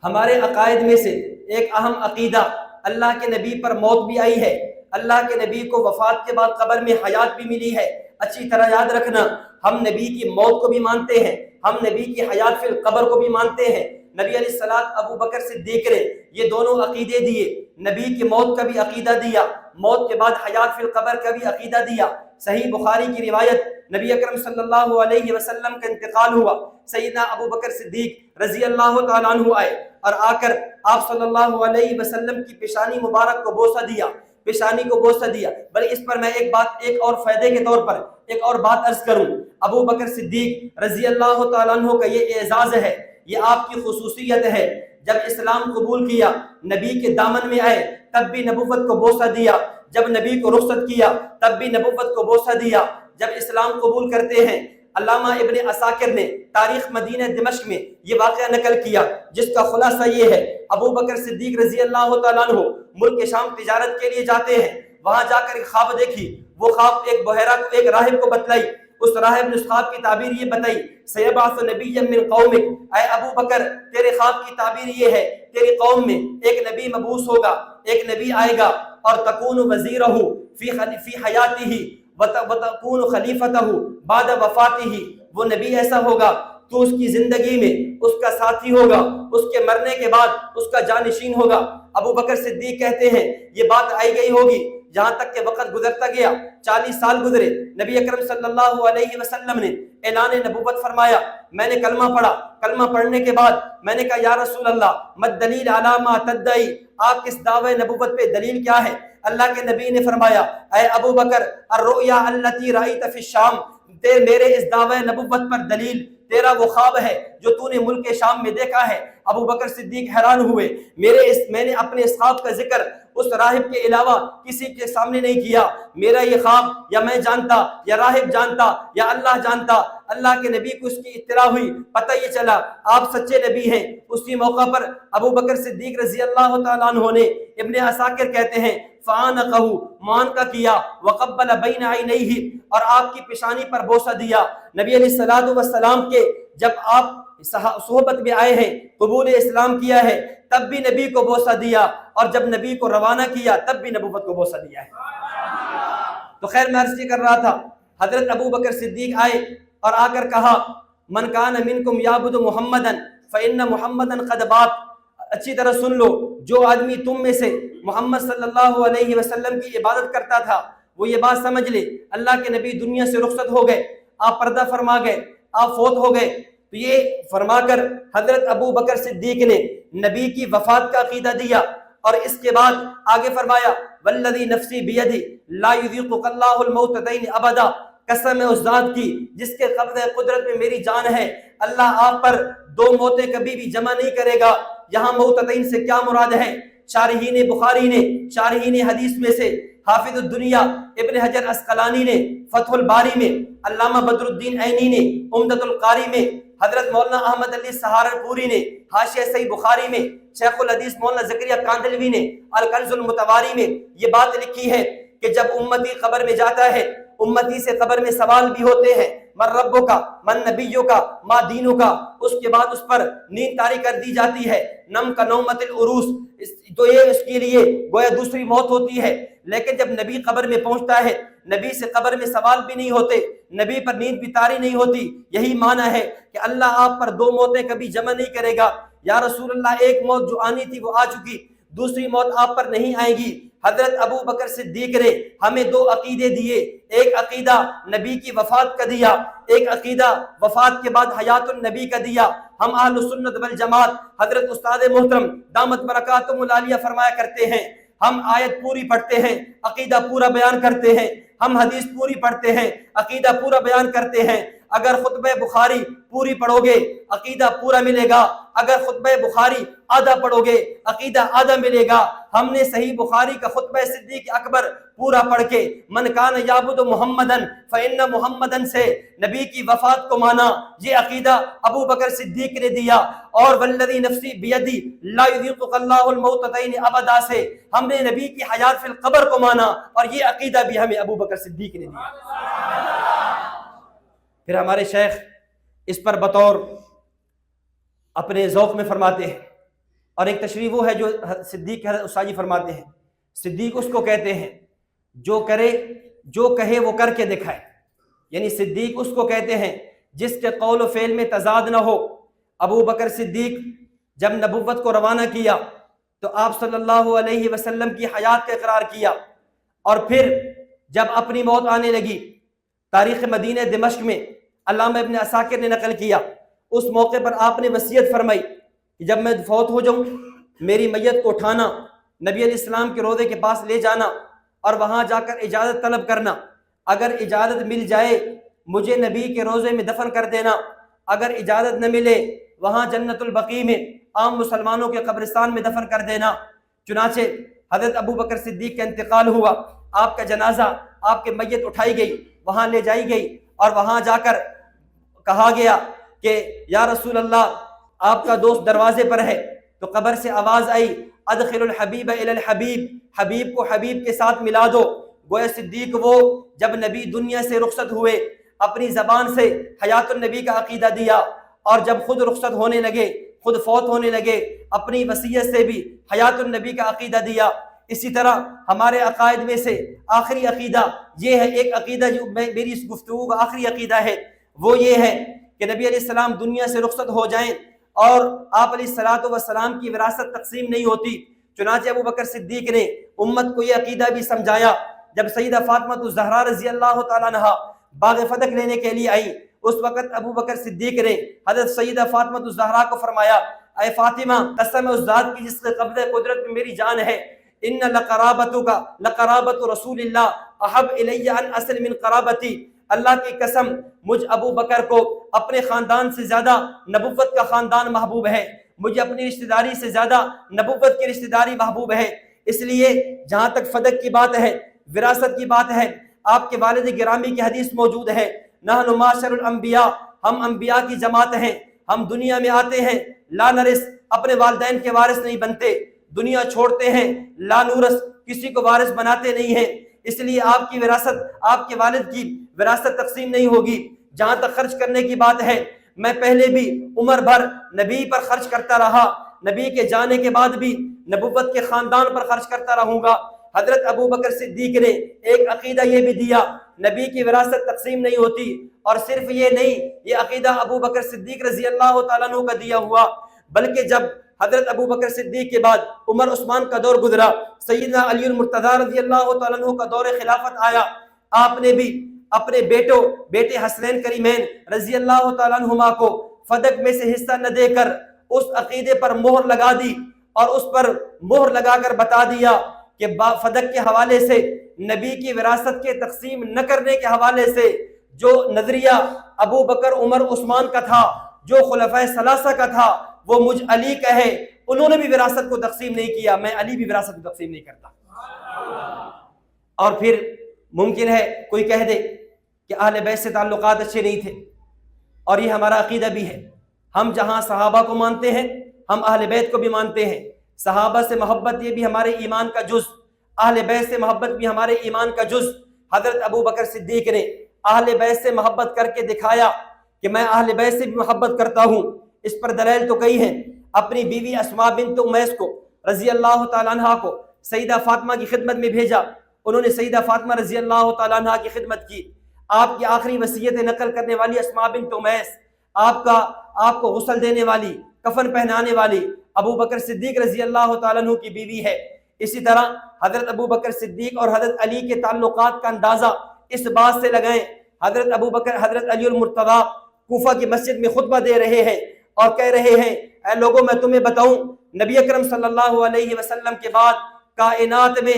ہمارے عقائد میں سے ایک اہم عقیدہ، اللہ کے نبی پر موت بھی آئی ہے، اللہ کے نبی کو وفات کے بعد قبر میں حیات بھی ملی ہے۔ اچھی طرح یاد رکھنا، ہم نبی کی موت کو بھی مانتے ہیں، ہم نبی کی حیات فی القبر کو بھی مانتے ہیں۔ نبی علیہ الصلوۃ ابو بکر صدیق نے یہ دونوں عقیدے دیے، نبی کی موت کا بھی عقیدہ دیا، موت کے بعد حیات فی القبر کا بھی عقیدہ دیا۔ صحیح بخاری کی روایت، نبی اکرم صلی اللہ علیہ وسلم کا انتقال ہوا، سیدنا ابو بکر صدیق رضی اللہ تعالیٰ عنہ آئے اور آ کر آپ صلی اللہ علیہ وسلم کی پیشانی مبارک کو بوسہ دیا، پیشانی کو بوسہ دیا۔ بلکہ اس پر میں ایک اور فائدے کے طور پر ایک اور بات عرض کروں، ابو بکر صدیق رضی اللہ تعالیٰ عنہ کا یہ اعزاز ہے، یہ آپ کی خصوصیت ہے۔ جب اسلام قبول کیا نبی کے دامن میں آئے تب بھی نبوت کو بوسہ دیا، جب نبی کو رخصت کیا تب بھی نبوت کو بوسہ دیا۔ جب اسلام قبول کرتے ہیں، علامہ ابن عساکر نے تاریخ مدینہ دمشق میں یہ واقعہ نقل کیا جس کا خلاصہ یہ ہے، ابو بکر صدیق رضی اللہ تعالیٰ عنہ ملک شام تجارت کے لیے جاتے ہیں، وہاں جا کر ایک خواب دیکھی، وہ خواب ایک بحیرہ کو ایک راہب کو بتلائی، اس راہب نے اس خواب کی تعبیر یہ بتائی، سیبعث نبیا من قومک، اے ابو بکر تیرے خواب کی تعبیر یہ ہے تیری قوم میں ایک نبی مبعوث ہوگا، ایک نبی آئے گا اور تکون وزیرہ فی حیاتہ وتکون خلیفتہ بعد وفاتہ، وہ نبی ایسا ہوگا تو اس کی زندگی میں اس کا ساتھی ہوگا، اس کے مرنے کے بعد اس کا جانشین ہوگا۔ ابو بکر صدیق کہتے ہیں یہ بات آئی گئی ہوگی، جہاں تک کہ وقت گزرتا گیا، 40 سال گزرے، نبی اکرم صلی اللہ علیہ وسلم نے اعلان نبوت فرمایا۔ میں نے کلمہ پڑھا، کلمہ پڑھنے کے بعد میں نے کہا یا رسول اللہ مد دلیل علی ما تدعی، آپ کس دعوے نبوت پہ دلیل کیا ہے؟ اللہ کے نبی نے فرمایا اے ابو بکر الرؤیا التي رأيت في الشام، میرے اس دعوے نبوت پر دلیل تیرا وہ خواب ہے جو تو نے ملک شام میں دیکھا ہے۔ ابو بکر صدیق حیران ہوئے، میں نے اپنے اس خواب کا ذکر اس راہب کے علاوہ کسی کے سامنے نہیں کیا، میرا یہ خواب یا میں جانتا یا راہب جانتا یا اللہ جانتا۔ اللہ کے نبی کو اس کی اطلاع ہوئی، پتہ یہ چلا آپ سچے نبی ہیں۔ اسی موقع پر ابو بکر صدیق رضی اللہ تعالیٰ عنہ نے، ابن عساکر کہتے ہیں فَعَانَقَهُ معانقہ کیا، وَقَبَّلَ بَيْنَ عَيْنَيْهِ اور آپ کی پیشانی پر بوسہ دیا۔ نبی علیہ الصلوۃ والسلام کے جب آپ صحبت میں آئے ہیں، قبول اسلام کیا ہے، تب بھی نبی کو بوسہ دیا، اور جب نبی کو روانہ کیا تب بھی نبوت کو بوسہ دیا ہے۔ تو خیر میں عرض کر رہا تھا، حضرت ابو بکر صدیق آئے اور آ کر کہا من کان منکم یعبد محمدا فإن محمدا قد بات، اچھی طرح سن لو، جو آدمی تم میں سے محمد صلی اللہ علیہ وسلم کی عبادت کرتا تھا وہ یہ بات سمجھ لے اللہ کے نبی دنیا سے رخصت ہو گئے، آپ پردہ فرما گئے، آپ فوت ہو گئے۔ تو یہ فرما کر حضرت ابو بکر صدیق نے نبی کی وفات کا عقیدہ دیا، اور اس کے بعد آگے فرمایا والذی نفسی بیدی لا یذیقک اللہ الموتتین ابدا، قسم ہے اس ذات کی جس کے قبضہ قدرت میں میری جان ہے، اللہ آپ پر دو موتیں کبھی بھی جمع نہیں کرے گا۔ یہاں موتتین سے کیا مراد ہے؟ شارحین بخاری نے، شارحین حدیث میں سے حافظ الدنیا ابن حجر اسقلانی نے فتح الباری میں، علامہ بدر الدین عینی نے عمدۃ القاری میں، حضرت مولانا احمد علی سہارنپوری نے حاشیہ صحیح بخاری میں، شیخ الحدیث مولانا زکریا کاندلوی نے الکنز المتواری میں یہ بات لکھی ہے کہ جب امتی قبر میں جاتا ہے، امتی سے قبر میں سوال بھی ہوتے ہیں من ربوں کا، من نبیوں کا، ما دینوں کا، اس کے بعد اس پر نیند طاری کر دی جاتی ہے، نم کا نومت العروس، تو یہ اس کے لیے گویا دوسری موت ہوتی ہے۔ لیکن جب نبی قبر میں پہنچتا ہے، نبی سے قبر میں سوال بھی نہیں ہوتے، نبی پر نیند بھی طاری نہیں ہوتی۔ یہی معنی ہے کہ اللہ آپ پر دو موتیں کبھی جمع نہیں کرے گا۔ یا رسول اللہ ایک موت جو آنی تھی وہ آ چکی، دوسری موت آپ پر نہیں آئے گی۔ حضرت ابو بکر صدیق نے ہمیں دو عقیدے دیے، ایک عقیدہ نبی کی وفات کا دیا، ایک عقیدہ وفات کے بعد حیات النبی کا دیا۔ ہم اہل سنت والجماعت، حضرت استاد محترم دامت برکاتہم العالیہ فرمایا کرتے ہیں ہم آیت پوری پڑھتے ہیں، عقیدہ پورا بیان کرتے ہیں، ہم حدیث پوری پڑھتے ہیں، عقیدہ پورا بیان کرتے ہیں۔ اگر خطبہ بخاری پوری پڑھو گے عقیدہ پورا ملے گا، اگر خطبہ بخاری آدھا پڑھو گے عقیدہ آدھا ملے گا۔ ہم نے صحیح بخاری کا خطبہ صدیق اکبر پورا پڑھ کے من کان یعبد محمدن فإن محمدن سے نبی کی وفات کو مانا، یہ عقیدہ ابو بکر صدیق نے دیا۔ اور والذی نفسی بیدی لا یذیقک اللہ الموتتین ابدا سے ہم نے نبی کی حیات فی القبر کو مانا، اور یہ عقیدہ بھی ہمیں ابو بکر صدیق نے دیا۔ پھر ہمارے شیخ اس پر بطور اپنے ذوق میں فرماتے ہیں، اور ایک تشریح وہ ہے جو صدیق حضرت اساجی فرماتے ہیں، صدیق اس کو کہتے ہیں جو کرے، جو کہے وہ کر کے دکھائے، یعنی صدیق اس کو کہتے ہیں جس کے قول و فعل میں تضاد نہ ہو۔ ابو بکر صدیق جب نبوت کو روانہ کیا تو آپ صلی اللہ علیہ وسلم کی حیات کا اقرار کیا، اور پھر جب اپنی موت آنے لگی، تاریخ مدینہ دمشق میں علامہ ابن عساکر نے نقل کیا، اس موقع پر آپ نے وصیت فرمائی کہ جب میں فوت ہو جاؤں میری میت کو اٹھانا، نبی علیہ السلام کے روضے کے پاس لے جانا اور وہاں جا کر اجازت طلب کرنا، اگر اجازت مل جائے مجھے نبی کے روضے میں دفن کر دینا، اگر اجازت نہ ملے وہاں جنت البقیع میں عام مسلمانوں کے قبرستان میں دفن کر دینا۔ چنانچہ حضرت ابو بکر صدیق کا انتقال ہوا، آپ کا جنازہ، آپ کے میت اٹھائی گئی، وہاں لے جائی گئی، اور وہاں جا کر کہا گیا کہ یا رسول اللہ آپ کا دوست دروازے پر ہے، تو قبر سے آواز آئی ادخل الحبیب الی الحبیب، حبیب کو حبیب کے ساتھ ملا دو۔ گویا صدیق وہ جب نبی دنیا سے رخصت ہوئے اپنی زبان سے حیات النبی کا عقیدہ دیا، اور جب خود رخصت ہونے لگے، خود فوت ہونے لگے، اپنی وصیت سے بھی حیات النبی کا عقیدہ دیا۔ اسی طرح ہمارے عقائد میں سے آخری عقیدہ یہ ہے، ایک عقیدہ جو میری اس گفتگو کا آخری عقیدہ ہے وہ یہ ہے کہ نبی علیہ السلام دنیا سے رخصت ہو جائیں اور آپ علیہ الصلوۃ والسلام کی وراثت تقسیم نہیں ہوتی۔ چنانچہ ابو بکر صدیق نے امت کو یہ عقیدہ بھی سمجھایا۔ جب سیدہ فاطمہ الزہرا رضی اللہ تعالیٰ عنہا باغ فتح لینے کے لیے آئی، اس وقت ابو بکر صدیق نے حضرت سیدہ فاطمہ الزہرا کو فرمایا، اے فاطمہ، قسم اس ذات کی جس کے قبضہ قدرت میں میری جان ہے، ان لقرابت رسول اللہ احب الی ان اصل من قرابتی، اللہ کی قسم مجھ ابو بکر کو اپنے خاندان سے زیادہ نبوت کا خاندان محبوب ہے، مجھے اپنی رشتہ داری سے زیادہ نبوت کی رشتہ داری محبوب ہے۔ اس لیے جہاں تک فدق کی بات ہے، وراثت کی بات ہے، آپ کے والد گرامی کی حدیث موجود ہے، نحن معاشر الانبیاء، ہم انبیاء کی جماعت ہیں، ہم دنیا میں آتے ہیں لا نرث، اپنے والدین کے وارث نہیں بنتے، دنیا چھوڑتے ہیں لا نورث، کسی کو وارث بناتے نہیں ہیں، اس لیے آپ کی وراثت، آپ کے والد کی وراثت تقسیم نہیں ہوگی۔ جہاں تک خرچ کرنے کی بات ہے، میں پہلے بھی عمر بھر نبی پر خرچ کرتا رہا، نبی کے جانے کے بعد بھی نبوت کے خاندان پر خرچ کرتا رہوں گا۔ حضرت ابو بکر صدیق نے ایک عقیدہ یہ بھی دیا، نبی کی وراثت تقسیم نہیں ہوتی، اور صرف یہ نہیں، یہ عقیدہ ابو بکر صدیق رضی اللہ تعالیٰ عنہ کا دیا ہوا، بلکہ جب حضرت ابو بکر صدیق کے بعد عمر عثمان کا دور گزرا، سیدنا علی المرتضیٰ رضی اللہ تعالیٰ عنہ کا دور خلافت آیا، آپ نے بھی اپنے بیٹے حسنین کریمین رضی اللہ تعالیٰ عنہما کو فدق میں سے حصہ نہ دے کر اس عقیدے پر مہر لگا دی، اور اس پر مہر لگا کر بتا دیا کہ فدق کے حوالے سے، نبی کی وراثت کے تقسیم نہ کرنے کے حوالے سے جو نظریہ ابو بکر عمر عثمان کا تھا، جو خلفائے ثلاثہ کا تھا، وہ مجھ علی کا ہے، انہوں نے بھی وراثت کو تقسیم نہیں کیا، میں علی بھی وراثت کو تقسیم نہیں کرتا۔ اور پھر ممکن ہے کوئی کہہ دے کہ اہل بیت سے تعلقات اچھے نہیں تھے، اور یہ ہمارا عقیدہ بھی ہے، ہم جہاں صحابہ کو مانتے ہیں، ہم اہل بیت کو بھی مانتے ہیں، صحابہ سے محبت یہ بھی ہمارے ایمان کا جز، اہل بیت سے محبت بھی ہمارے ایمان کا جز۔ حضرت ابو بکر صدیق نے اہل بیت سے محبت کر کے دکھایا کہ میں اہل بیت سے بھی محبت کرتا ہوں۔ اس پر دلائل تو کئی ہیں، اپنی بیوی اسماء بنت امیس کو رضی اللہ تعالیٰ عنہ کو سیدہ فاطمہ کی خدمت میں بھیجا، انہوں نے سیدہ فاطمہ رضی اللہ تعالیٰ عنہ کی خدمت کی۔ آپ کی آخری وصیت نقل کرنے والی اسماء بنت امیس، آپ کو غسل دینے والی، کفن پہنانے والی ابو بکر صدیق رضی اللہ تعالیٰ عنہ کی بیوی ہے۔ اسی طرح حضرت ابو بکر صدیق اور حضرت علی کے تعلقات کا اندازہ اس بات سے لگائیں، حضرت علی المرتضیٰ کوفہ کی مسجد میں خطبہ دے رہے ہیں اور کہہ رہے ہیں، اے لوگوں، میں تمہیں بتاؤں نبی اکرم صلی اللہ علیہ وسلم کے بعد کائنات میں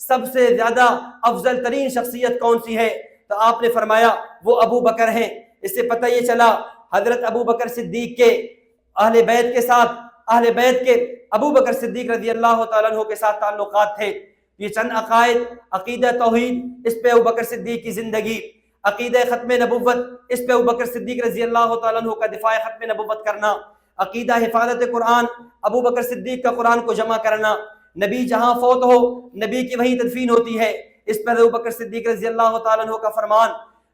سب سے زیادہ افضل ترین شخصیت کون سی ہے؟ تو آپ نے فرمایا وہ ابو بکر ہیں۔ اس سے پتہ یہ چلا حضرت ابو بکر صدیق کے اہل بیت کے ساتھ، اہل بیت کے ابو بکر صدیق رضی اللہ تعالیٰ عنہ کے ساتھ تعلقات تھے۔ یہ چند عقائد، عقیدہ توحید، اس پہ ابو بکر صدیق کی زندگی، عقیدہ ختم نبوت، اس پہ ابو بکر صدیق رضی اللہ تعالیٰ عنہ کا دفاع ختم نبوت کرنا، عقیدہ حفاظت قرآن، ابو بکر صدیق کا قرآن کو جمع کرنا، نبی جہاں فوت ہو نبی کی وہیں تدفین ہوتی ہے، اس پر ابو بکر صدیق رضی اللہ تعالیٰ عنہ کا فرمان،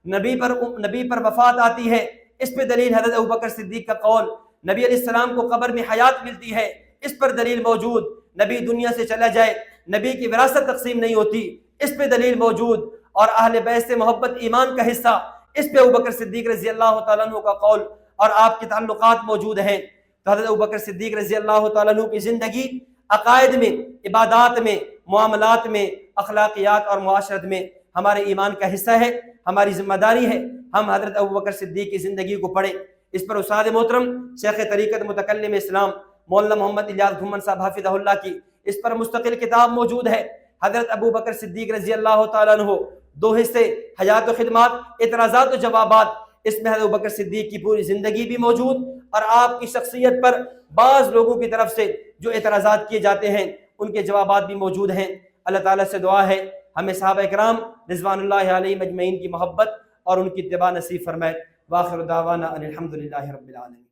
نبی پر وفات آتی ہے، اس پہ دلیل حضرت ابو بکر صدیق کا قول، نبی علیہ السلام کو قبر میں حیات ملتی ہے، اس پر دلیل موجود، نبی دنیا سے چلا جائے نبی کی وراثت تقسیم نہیں ہوتی، اس پہ دلیل موجود، اور اہل بیت سے محبت ایمان کا حصہ، اس پہ ابو بکر صدیق رضی اللہ تعالیٰ عنہ کا قول اور آپ کے تعلقات موجود ہیں۔ تو حضرت ابو بکر صدیق رضی اللہ تعالیٰ عنہ کی زندگی عقائد میں، عبادات میں، معاملات میں، اخلاقیات اور معاشرت میں ہمارے ایمان کا حصہ ہے، ہماری ذمہ داری ہے ہم حضرت ابو بکر صدیق کی زندگی کو پڑھیں۔ اس پر استاد محترم شیخ طریقت متکلم اسلام مولانا محمد الیاس گھمن صاحب حافظہ اللہ کی اس پر مستقل کتاب موجود ہے، حضرت ابو بکر صدیق رضی اللہ تعالیٰ عنہ، 2 حصے، حیات و خدمات، اعتراضات و جوابات، اس میں حضرت ابو بکر صدیق کی پوری زندگی بھی موجود، اور آپ کی شخصیت پر بعض لوگوں کی طرف سے جو اعتراضات کیے جاتے ہیں ان کے جوابات بھی موجود ہیں۔ اللہ تعالیٰ سے دعا ہے ہمیں صحابہ کرام رضوان اللہ علیہم اجمعین کی محبت اور ان کی اتباع نصیب فرمائے۔ وآخر دعوانا ان الحمد للہ رب العالمین۔